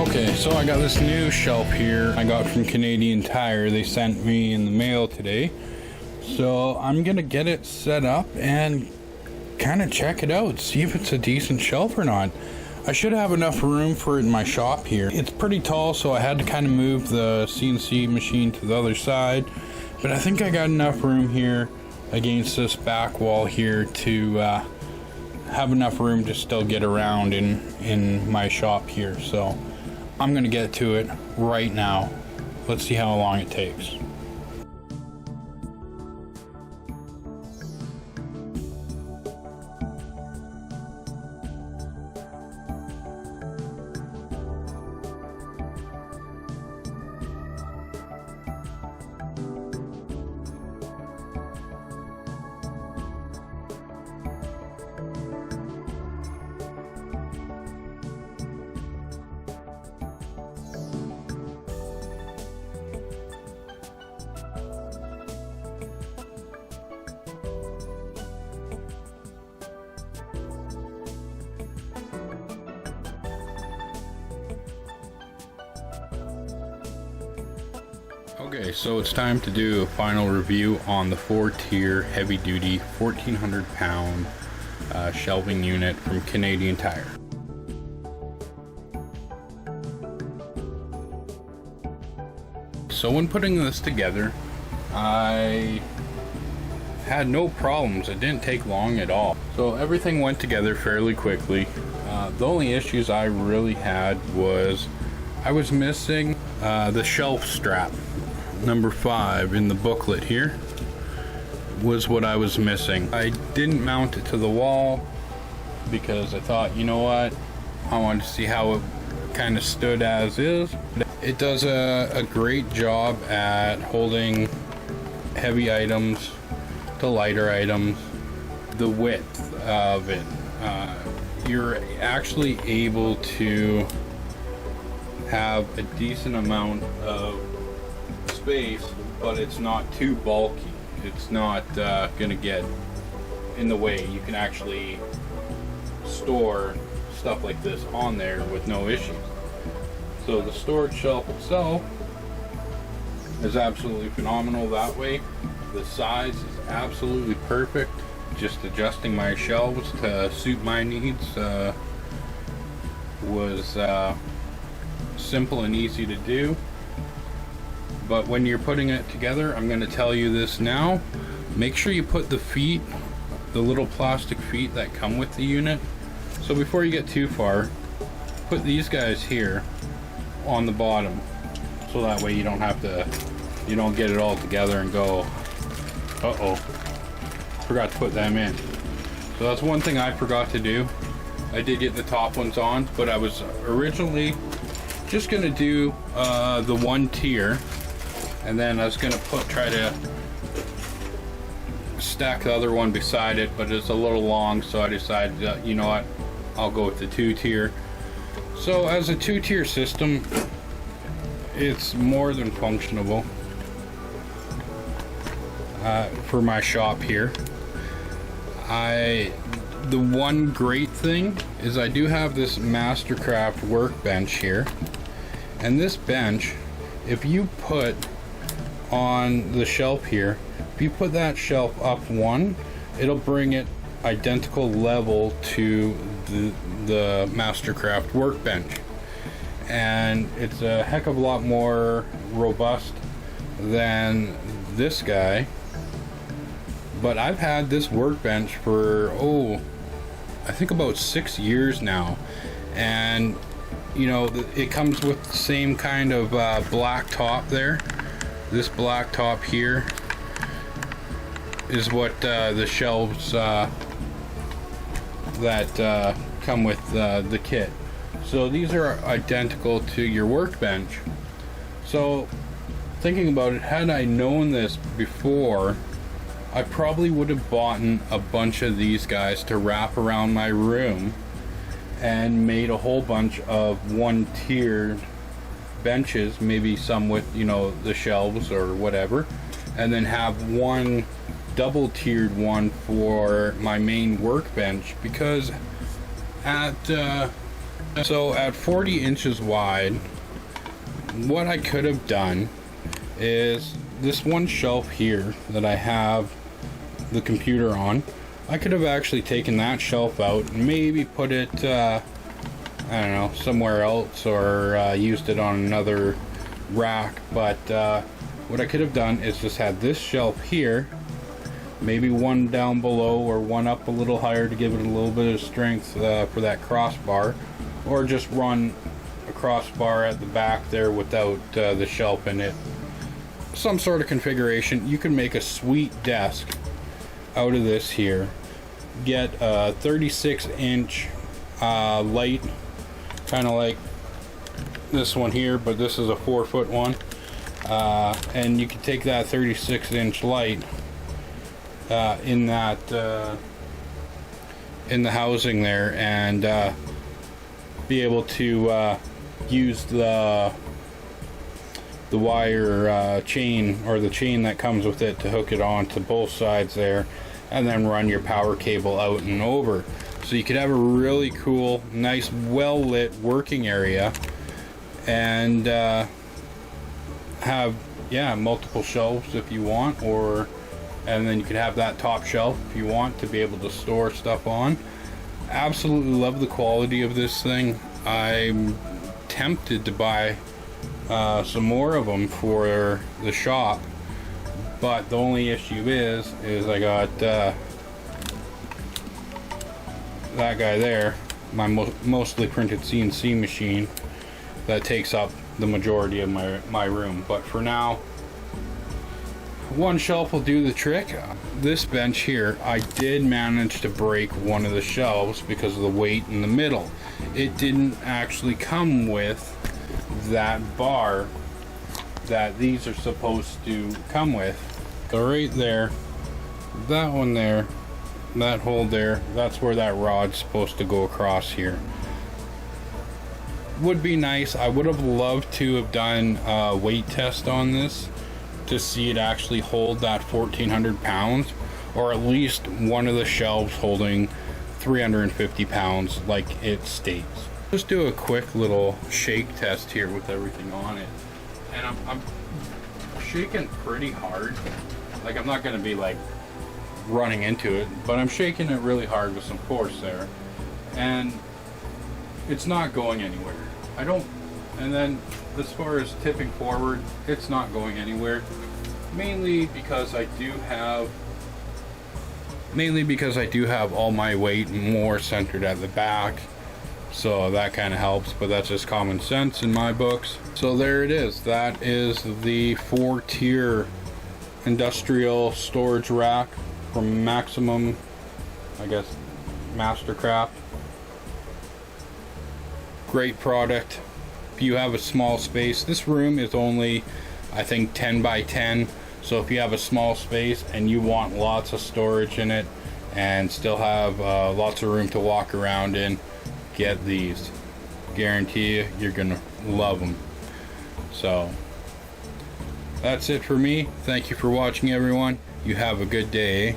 Okay, so I got this new shelf here I got from Canadian Tire. They sent me in the mail today. So I'm gonna get it set up and kind of check it out, see if it's a decent shelf or not. I should have enough room for it in my shop here. It's pretty tall, so I had to kind of move the CNC machine to the other side. But I think I got enough room here against this back wall here to have enough room to still get around in my shop here. So I'm gonna get to it right now. Let's see how long it takes. Okay, so it's time to do a final review on the 4-tier heavy-duty 1,400-pound shelving unit from Canadian Tire. So when putting this together, I had no problems. It didn't take long at all. So everything went together fairly quickly. The only issues I really had was I was missing the shelf strap. Number 5 in the booklet here was what I was missing. I didn't mount it to the wall because I thought, you know what, I wanted to see how it kind of stood as is. It does a great job at holding heavy items to lighter items. The width of it, you're actually able to have a decent amount of space, but it's not too bulky. It's not gonna get in the way. You can actually store stuff like this on there with no issues. So the storage shelf itself is absolutely phenomenal that way. The size is absolutely perfect. Just adjusting my shelves to suit my needs was simple and easy to do. But when you're putting it together, I'm going to tell you this now, make sure you put the feet, the little plastic feet that come with the unit. So before you get too far, put these guys here on the bottom, so that way you don't have to, you don't get it all together and go, uh-oh, forgot to put them in. So that's one thing I forgot to do. I did get the top ones on, but I was originally just going to do the 1 tier. And then I was gonna try to stack the other one beside it, but it's a little long, so I decided that, you know what, I'll go with the 2-tier. So as a 2-tier system, it's more than functional for my shop here. The one great thing is I do have this Mastercraft workbench here, and this bench, if you put on the shelf here, if you put that shelf up 1, it'll bring it identical level to the Mastercraft workbench, and it's a heck of a lot more robust than this guy. But I've had this workbench for I think about 6 years now, and you know, it comes with the same kind of black top there. This black top here is what the shelves that come with the kit. So these are identical to your workbench. So thinking about it, had I known this before, I probably would have bought a bunch of these guys to wrap around my room and made a whole bunch of 1-tiered benches, maybe some with, you know, the shelves or whatever, and then have one double-tiered one for my main workbench, because at So at 40 inches wide, what I could have done is this one shelf here that I have the computer on, I could have actually taken that shelf out and maybe put it I don't know, somewhere else, or used it on another rack. But what I could have done is just had this shelf here, maybe one down below or one up a little higher to give it a little bit of strength for that crossbar, or just run a crossbar at the back there without the shelf in it. Some sort of configuration. You can make a sweet desk out of this here. Get a 36-inch light, kind of like this one here, but this is a 4-foot one, and you can take that 36-inch light in that in the housing there, and be able to use the wire chain, or the chain that comes with it, to hook it on to both sides there, and then run your power cable out and over. So you could have a really cool, nice, well lit working area, and have multiple shelves if you want, and then you could have that top shelf if you want to be able to store stuff on. Absolutely love the quality of this thing. I'm tempted to buy some more of them for the shop, but the only issue is I got that guy there, my mostly printed CNC machine, that takes up the majority of my room. But for now, one shelf will do the trick. This bench here, I did manage to break one of the shelves because of the weight in the middle. It didn't actually come with that bar that these are supposed to come with. So right there, that one there, that hole there, that's where that rod's supposed to go across here. Would be nice. I would have loved to have done a weight test on this to see it actually hold that 1,400 pounds, or at least one of the shelves holding 350 pounds like it states. Just do a quick little shake test here with everything on it, and I'm shaking pretty hard. Like, I'm not going to be like running into it, but I'm shaking it really hard with some force there, and it's not going anywhere. And then as far as tipping forward, it's not going anywhere, mainly because I do have all my weight more centered at the back, so that kind of helps. But that's just common sense in my books. So there it is. That is the 4-tier industrial storage rack from Maximum, I guess, Mastercraft. Great product. If you have a small space, this room is only, I think, 10 by 10. So if you have a small space and you want lots of storage in it and still have lots of room to walk around in, get these. Guarantee you, you're gonna love them. So that's it for me. Thank you for watching, everyone. You have a good day.